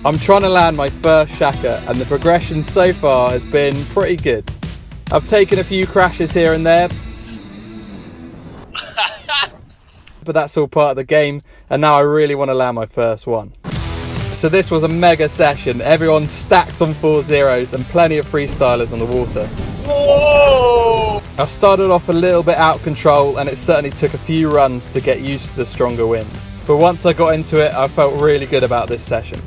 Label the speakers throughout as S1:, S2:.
S1: I'm trying to land my first Shaka and the progression so far has been pretty good. I've taken a few crashes here and there, but that's all part of the game, and now I really want to land my first one. So this was a mega session, everyone stacked on 4.0s and plenty of freestylers on the water. Whoa! I started off a little bit out of control and it certainly took a few runs to get used to the stronger wind. But once I got into it, I felt really good about this session.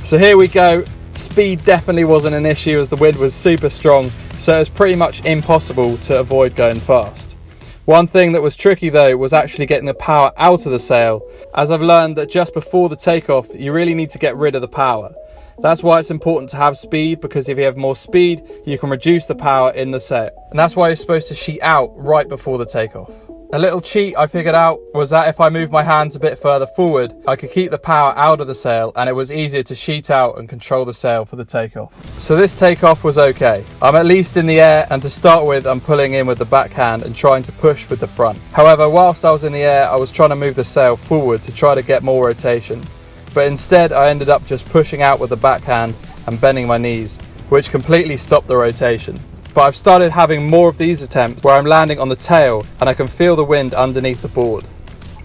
S1: So here we go. Speed definitely wasn't an issue as the wind was super strong, so it was pretty much impossible to avoid going fast. One thing that was tricky though was actually getting the power out of the sail, as I've learned that just before the takeoff you really need to get rid of the power. That's why it's important to have speed, because if you have more speed you can reduce the power in the sail. And that's why you're supposed to sheet out right before the takeoff. A little cheat I figured out was that if I moved my hands a bit further forward, I could keep the power out of the sail and it was easier to sheet out and control the sail for the takeoff. So this takeoff was okay. I'm at least in the air, and to start with I'm pulling in with the backhand and trying to push with the front. However, whilst I was in the air I was trying to move the sail forward to try to get more rotation. But instead I ended up just pushing out with the backhand and bending my knees, which completely stopped the rotation. But I've started having more of these attempts where I'm landing on the tail and I can feel the wind underneath the board.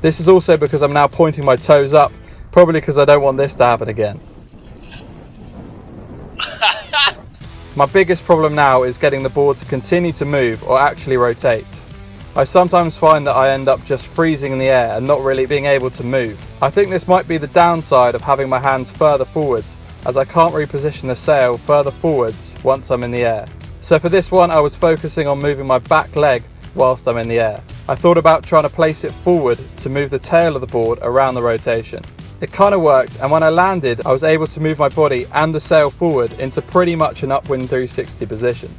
S1: This is also because I'm now pointing my toes up, probably because I don't want this to happen again. My biggest problem now is getting the board to continue to move or actually rotate. I sometimes find that I end up just freezing in the air and not really being able to move. I think this might be the downside of having my hands further forwards, as I can't reposition the sail further forwards once I'm in the air. So for this one I was focusing on moving my back leg whilst I'm in the air. I thought about trying to place it forward to move the tail of the board around the rotation. It kind of worked, and when I landed I was able to move my body and the sail forward into pretty much an upwind 360 position.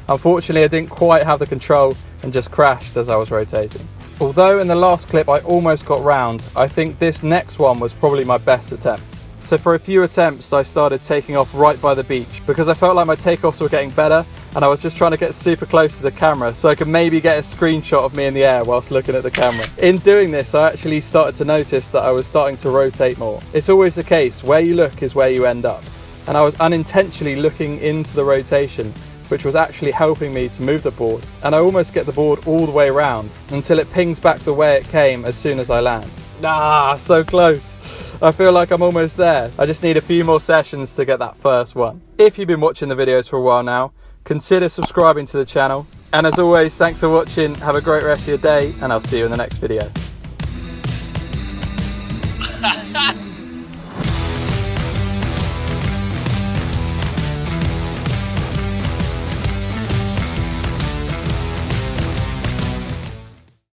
S1: Unfortunately I didn't quite have the control and just crashed as I was rotating. Although in the last clip I almost got round, I think this next one was probably my best attempt. So for a few attempts I started taking off right by the beach because I felt like my takeoffs were getting better, and I was just trying to get super close to the camera so I could maybe get a screenshot of me in the air whilst looking at the camera. In doing this I actually started to notice that I was starting to rotate more. It's always the case, where you look is where you end up, and I was unintentionally looking into the rotation, which was actually helping me to move the board, and I almost get the board all the way around until it pings back the way it came as soon as I land. Ah, so close. I feel like I'm almost there. I just need a few more sessions to get that first one. If you've been watching the videos for a while now, consider subscribing to the channel. And as always, thanks for watching, have a great rest of your day, and I'll see you in the next video.